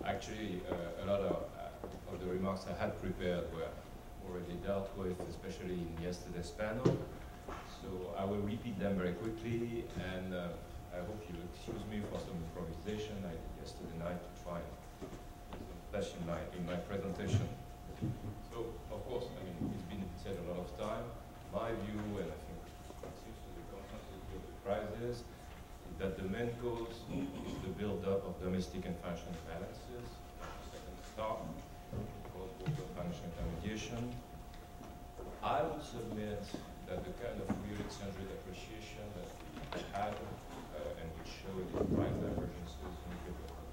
Actually, a lot of the remarks I had prepared were already dealt with, especially in yesterday's panel. So I will repeat them very quickly, and I hope you'll excuse me for some improvisation I did yesterday night to try and put some flesh in my presentation. So, of course, I mean, it's been said a lot of time. My view, and I think it seems to be the consensus of the crisis, is that the main cause is the build-up of domestic and financial imbalances. Second start, cause of financial intermediation. I would submit that the kind of real exchange rate appreciation that we had and which showed in price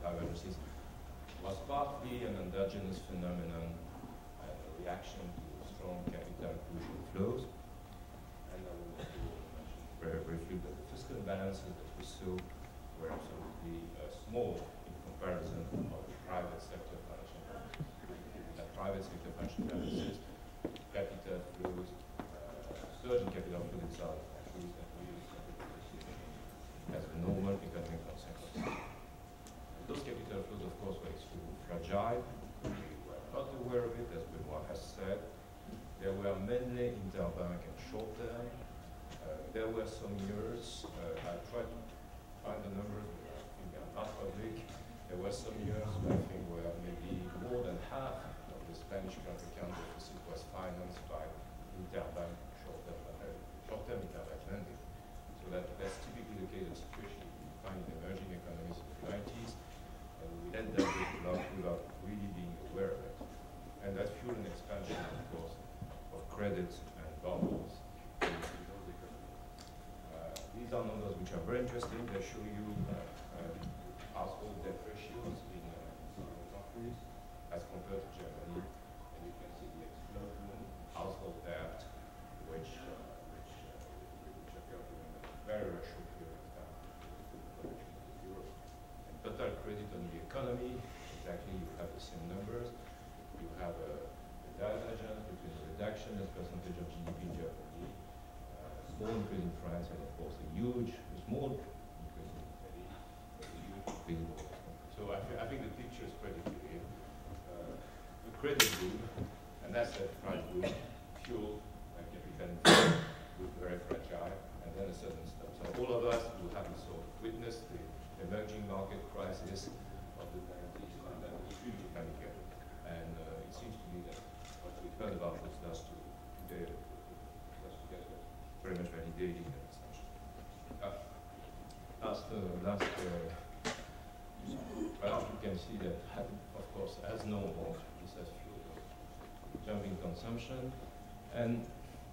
divergences was partly an endogenous phenomenon, a reaction to strong capital inclusion flows. And I will also mention very briefly that the fiscal imbalances that we saw were absolutely small in comparison of the private sector financial balances. The private sector financial balances, capital flows, surge in capital flows itself actually as a normal economic consequence. And those capital flows, of course, were extremely fragile. We were not aware of it, as Benoit has said. There were mainly interbank and short-term. There were some years, I tried to find the numbers, but I think they are not public. There were some years, I think, where maybe more than half of the Spanish current account deficit was financed by interbank short-term interbank lending. So that's typically the case of situation you find in emerging economies in the 90s, and we let that develop without really being aware of it. And that fueled an expansion, of course, of credit and bonds in those economies. These are numbers which are very interesting. They show you household debt ratios in some countries as compared to Germany, and you can see the explosion household debt, which occurred during a very short period of time. And total credit on the economy, exactly, you have the same numbers. You have a divergence between the reduction as percentage of GDP in Germany, small increase in France, and of course a small increase in Italy, but a huge increase in the whole country. So I think the picture is pretty clear. The credit boom, and that's that price boom, fueled by capital inflation, was very fragile, and then a sudden stop. So all of us who have sort of witnessed the emerging market crisis of the 90s, and then was really panicked. And it seems to me that what we've heard about this last today was together very much validating that assumption. Well, you can see that, of course, as normal, this has fueled jumping consumption. And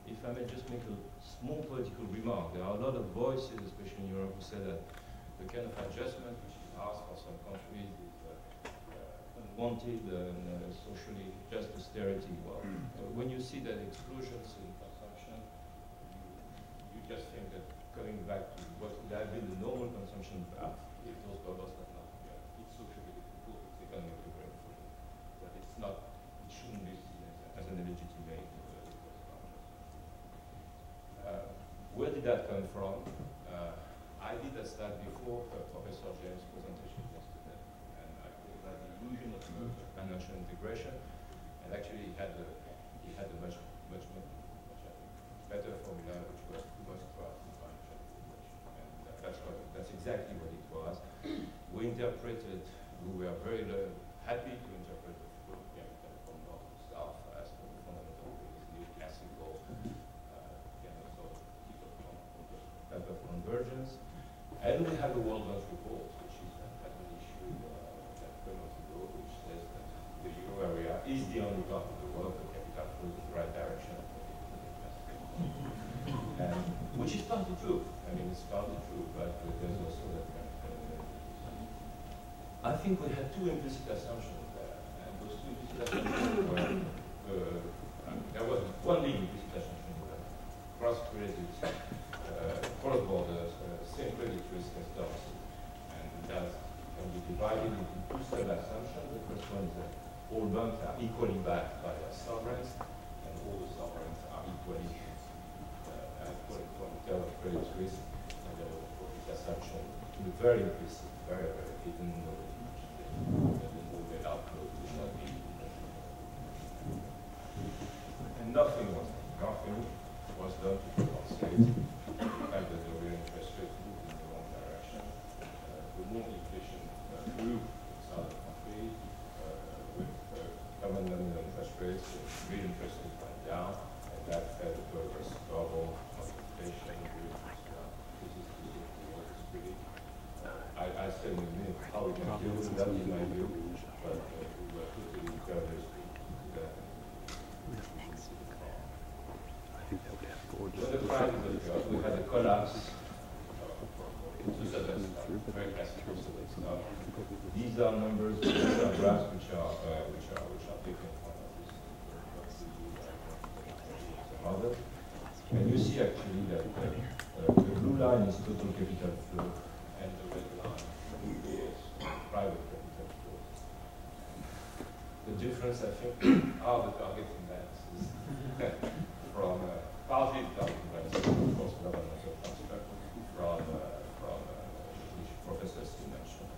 if I may just make a small political remark, there are a lot of voices, especially in Europe, who say that the kind of adjustment which is asked for some countries is unwanted and socially just austerity. Well, when you see that explosions in consumption, you just think that coming back to what would have been the normal consumption path if those bubbles had not appeared. It's socially difficult, it's economically very difficult, but it's not, it shouldn't be seen as an illegitimate where did that come from? I did a study before Professor James' presentation yesterday, and I called that the illusion of financial integration. And actually, he had a much better formula, which was too much trust in financial integration. And that's exactly what it was. We were very happy to interpret the flow of capital from north to south as the fundamental neoclassical type of convergence. And we have a World Bank report, which is an issue that came out ago, which says that the euro area is the only part of the world where capital flows in the right direction. And which is partly true. I mean, it's partly true, but there's also that kind of I think we had two implicit assumptions there, and those two implicit assumptions were, there was one big implicit assumption where cross-credit, cross-borders, same credit risk as domestic, and that can be divided into two sub-assumptions. The first one is that all banks are equally backed by their sovereigns, and all the sovereigns are equally from the term of credit risk, and there was a profit assumption to be very implicit, very hidden, nobody mentioned it. in my view, but we were totally careless to that. When the crisis occurred, we had a collapse in 2007, very classical stuff. These are numbers, these are graphs which are taken from this model. And you see actually that the blue line is total capital flow and the red line is private capital flow. The difference, I think, are the target imbalances from partly target imbalances, of course, governmental transfer from which professors you mentioned.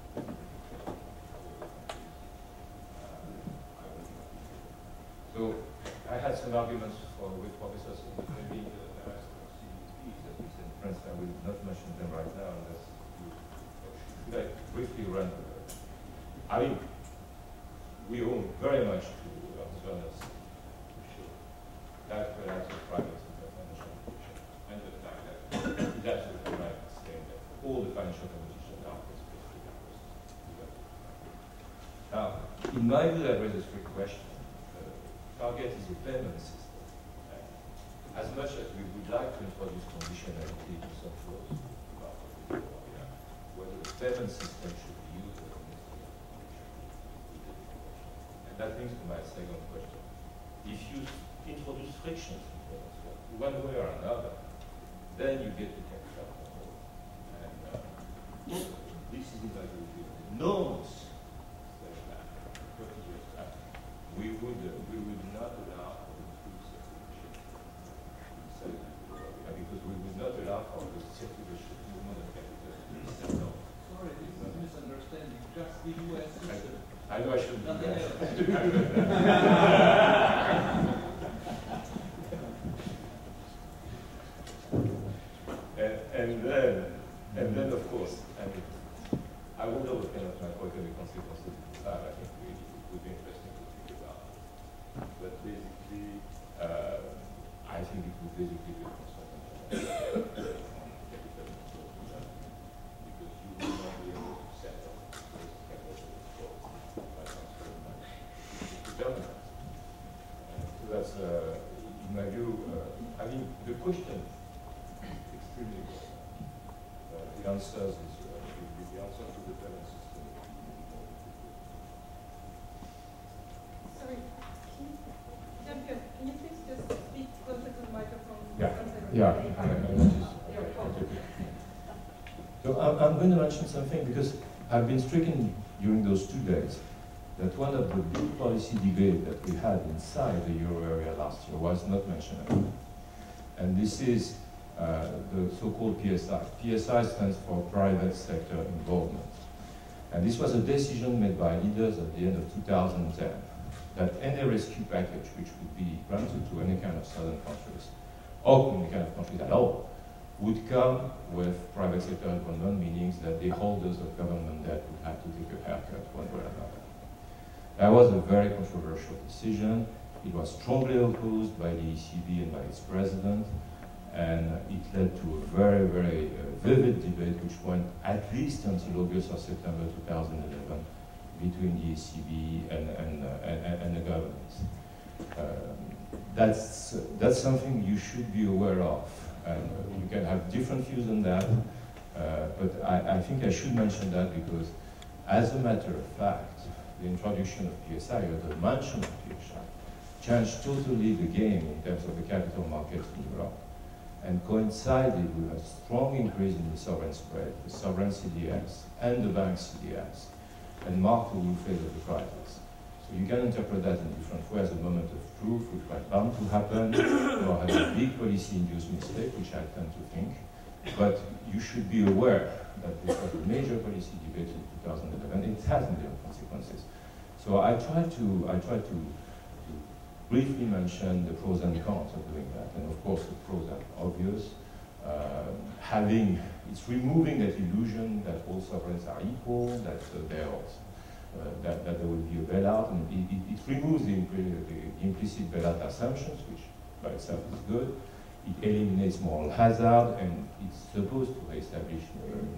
So I had some arguments with professors in maybe the CDPs that we said in Princeton. I will not mention them right now unless should I briefly run over. I mean, we owe very much to Jonas to show that relative private financial competition and the fact that it's absolutely right in saying that all the financial competition now is basically now, in my view, that raises three questions. Target is a payment system. As much as we would like to introduce conditionality to some flows, whether the payment system should be used as an instrument. And that brings to my second question. If you introduce frictions in payments, one way or another, then you get the capital control. And this is in my view enormous. We would not allow for the full circulation because we would not allow for the circulation movement of capital. Sorry, this is a misunderstanding. Just the US system. I know I shouldn't do that. and then of course, I mean, I will know what kind of macroeconomic consequences it will have. I think it would be interesting to think about. But basically, I think it would basically be a concern because you will not be able to settle those capital by transferring money to government. So that's, in my view, I mean, the question is extremely good. The answers is the answer to the payment system. Sorry, Jean-Pierre, can you please just speak closer to the microphone? So I'm going to mention something because I've been stricken during those 2 days that one of the big policy debates that we had inside the euro area last year was not mentioned. And this is the so-called PSI. PSI stands for private sector involvement. And this was a decision made by leaders at the end of 2010 that any rescue package which would be granted to any kind of southern countries, or any kind of countries at all, would come with private sector involvement, meaning that the holders of government debt would have to take a haircut one way or another. That was a very controversial decision. It was strongly opposed by the ECB and by its president, and it led to a very, very vivid debate which went at least until August or September 2011 between the ECB and the government. That's something you should be aware of. And you can have different views on that, but I think I should mention that because, as a matter of fact, the introduction of PSI, or the mention of PSI, changed totally the game in terms of the capital markets in Europe, and coincided with a strong increase in the sovereign spread, the sovereign CDS, and the bank CDS, and marked the new phase of the crisis. So you can interpret that in different ways, a moment of truth, which was bound to happen, or had a big policy-induced mistake, which I tend to think. But you should be aware that this was a major policy debate in 2011. It has real consequences. So I try to briefly mention the pros and cons of doing that. And of course, the pros are obvious. It's removing that illusion that all sovereigns are equal, that that there will be a bailout, and it removes the implicit bailout assumptions, which by itself is good. It eliminates moral hazard, and it's supposed to establish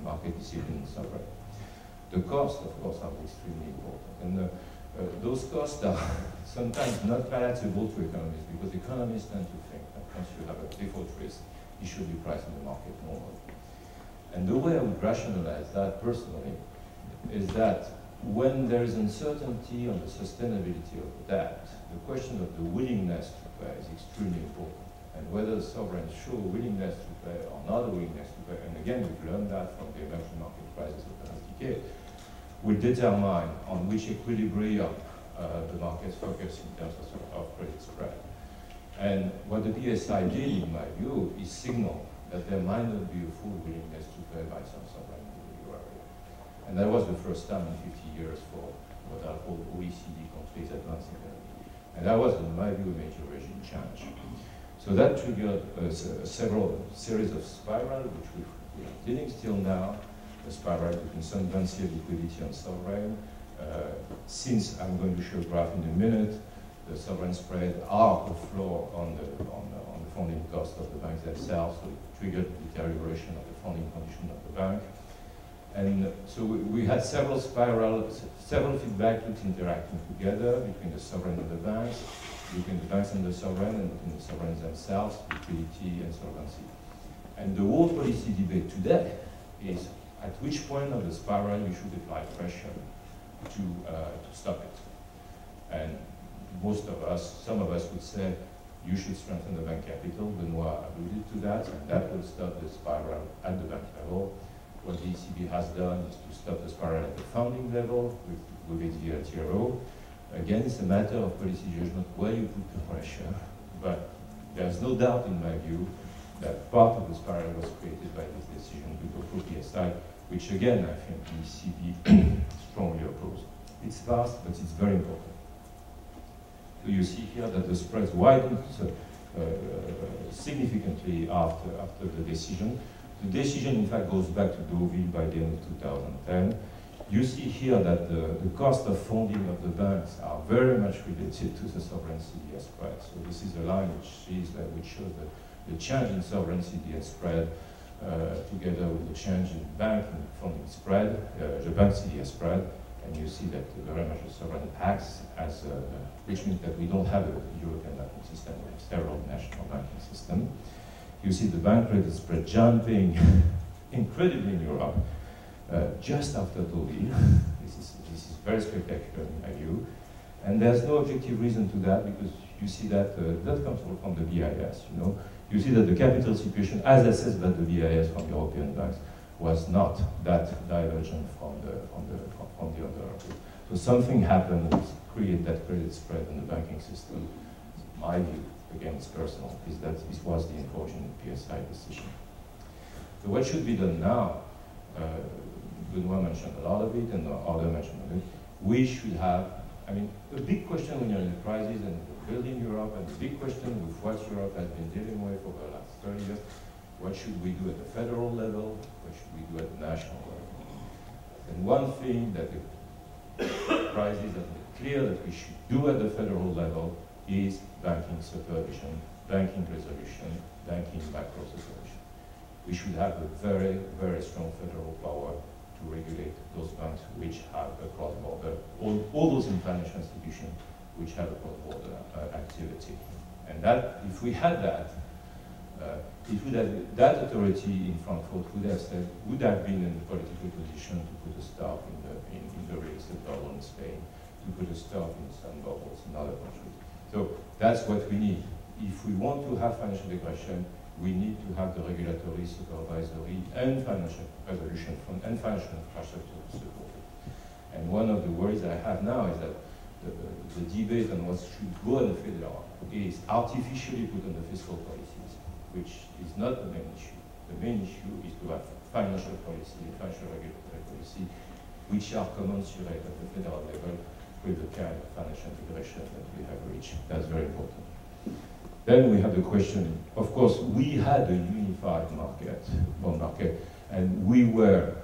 market discipline in sovereign. The costs, of course, are extremely important. And those costs are sometimes not palatable to economists, because economists tend to think that once you have a default risk, it should be priced in the market normally. And the way I would rationalize that personally is that when there is uncertainty on the sustainability of debt, the question of the willingness to pay is extremely important. And whether the sovereigns show a willingness to pay or not a willingness to pay, and again, we've learned that from the emerging market crisis of the last decade, will determine on which equilibrium the markets focus in terms of credit spread. And what the PSI did, in my view, is signal that there might not be a full willingness to pay by some sovereign in the euro area. And that was the first time in 50 years for what are called OECD countries advancing economy. And that was, in my view, a major regime change. So that triggered several series of spirals, which we are dealing still now, a spiral between solvency and liquidity and sovereign. Since I'm going to show a graph in a minute, the sovereign spread are the floor on the funding cost of the banks themselves, so it triggered deterioration of the funding condition of the bank. And so we had several spirals, several feedback loops interacting together between the sovereign and the banks, between the banks and the sovereign, and between the sovereigns themselves, liquidity and solvency. And the whole policy debate today is at which point of the spiral you should apply pressure to stop it. And most of us, some of us would say, you should strengthen the bank capital. Benoit alluded to that, and that will stop the spiral at the bank level. What the ECB has done is to stop the spiral at the funding level with its TLTRO. Again, it's a matter of policy judgment where you put the pressure, but there's no doubt in my view that part of the spiral was created by this decision to go through PSI, which again, I think the ECB strongly opposed. It's fast, but it's very important. So you see here that the spreads widened significantly after the decision. The decision, in fact, goes back to Deauville by the end of 2010. You see here that the cost of funding of the banks are very much related to the sovereign CDS spread. So this is a line which shows the change in sovereign CDS spread together with the change in bank and funding spread, the bank CDS spread. And you see that very much the sovereign acts as, which means that we don't have a European banking system, we have several national banking systems. You see the bank credit spread jumping incredibly in Europe just after Deauville. This is very spectacular in my view. And there's no objective reason to that, because you see that that comes from the BIS, you know. You see that the capital situation, as assessed by the BIS from European banks, was not that divergent from the other. So something happened which created that credit spread in the banking system. My view, again, it's personal, is that this was the unfortunate PSI decision. So what should be done now? Benoit mentioned a lot of it, and other mentioned it. We should have, I mean, the big question when you're in a crisis and building Europe, and the big question with what Europe has been dealing with over the last 30 years, what should we do at the federal level? What should we do at the national level? And one thing that the crisis has made clear that we should do at the federal level is banking supervision, banking resolution, banking macro supervision. We should have a very, very strong federal power to regulate those banks which have a cross-border, all those financial institutions which have a cross-border activity. And that, if we had that, that authority in Frankfurt would have been in the political position to put a stop in the real estate bubble in Spain, to put a stop in some bubbles in other countries. So that's what we need. If we want to have financial aggression, we need to have the regulatory, supervisory, and financial resolution fund and financial infrastructure to support it. And one of the worries I have now is that the debate on what should go on the federal is artificially put on the fiscal policies, which is not the main issue. The main issue is to have financial policy and financial regulatory policy which are commensurate at the federal level with the kind of financial integration that we have reached. That's very important. Then we have the question, of course, we had a unified market, bond market, and we were,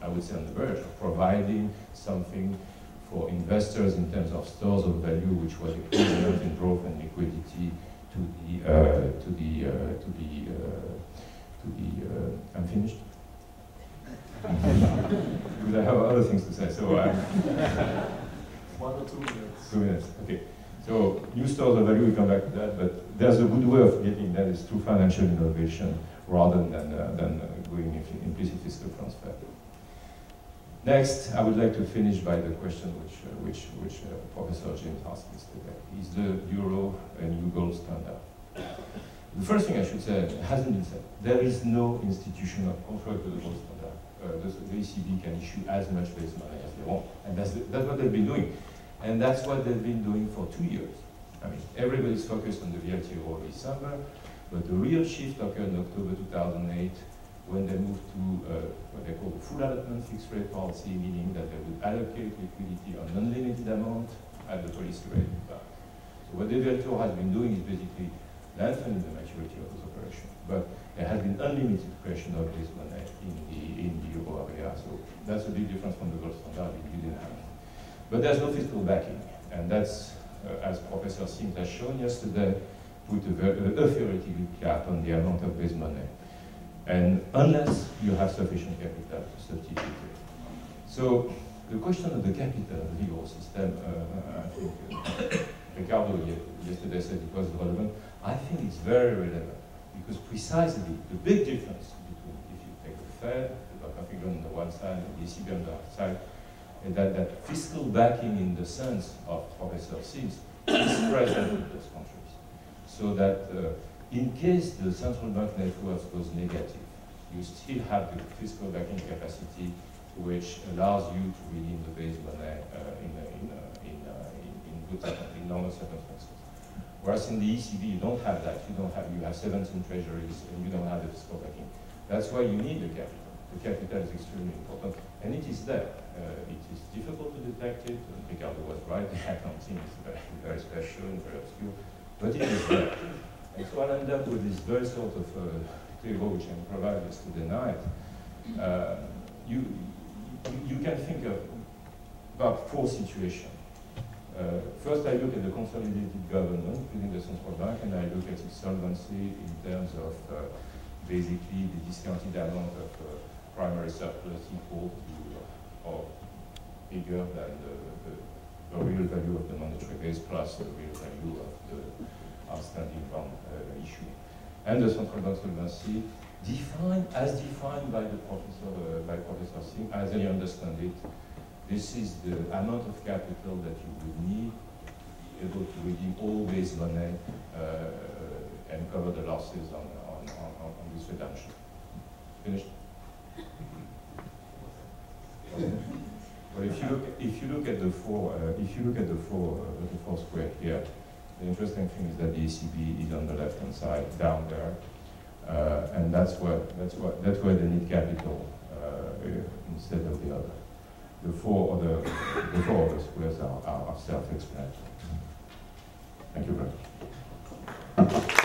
I would say, on the verge of providing something for investors in terms of stores of value, which was equivalent in growth and liquidity to the I'm finished? Because I have other things to say, so 1 or 2 minutes. 2 minutes, okay. So new stores of value, we come back to that, but there's a good way of getting that is through financial innovation rather than going implicit fiscal transfer. Next, I would like to finish by the question which Professor James asked yesterday. Is the euro a new gold standard? The first thing I should say, hasn't been said, there is no institution of control to the gold standard. The ECB can issue as much base money as they want, and that's what they've been doing. And that's what they've been doing for 2 years. I mean, everybody's focused on the VLTRO in December, but the real shift occurred in October 2008 when they moved to what they call the full allotment fixed rate policy, meaning that they would allocate liquidity on an unlimited amount at the policy rate. So what the VLTRO has been doing is basically lengthening the maturity of those operations, but there has been unlimited creation of base money in the euro area. So that's a big difference from the gold standard. You didn't have. But there's no fiscal backing, and that's, as Professor Sims has shown yesterday, put a theoretical cap on the amount of base money. And unless you have sufficient capital to substitute it. So the question of the capital of the euro system, I think Ricardo yesterday said it was relevant. I think it's very relevant because precisely the big difference between if you take the Fed, the Bank of England on the one side, and the ECB on the other side, is that fiscal backing in the sense of Professor Sims is present in those countries. So that in case the central bank network goes negative, you still have the fiscal backing capacity which allows you to redeem the base money in normal circumstances. Whereas in the ECB, you don't have that. You have 17 treasuries and you don't have the fiscal backing. That's why you need the capital. The capital is extremely important, and it is there. It is difficult to detect it. Ricardo was right. The accounting is very special and very obscure, but it is there. And so I'll end up with this very sort of table which I provided yesterday night. You can think of about 4 situations. First, I look at the consolidated government within the central bank, and I look at its solvency in terms of basically the discounted amount of primary surplus equal to or bigger than the real value of the monetary base plus the real value of the outstanding bond issue. And the central bank solvency defined by the Professor Singh, as I understand it, this is the amount of capital that you would need to be able to redeem all base money and cover the losses on this redemption. Finished? Well, if you look at the four square here, the interesting thing is that the ECB is on the left-hand side, down there, and that's where they need capital instead of the other. The four other squares are self-explanatory. Thank you very much.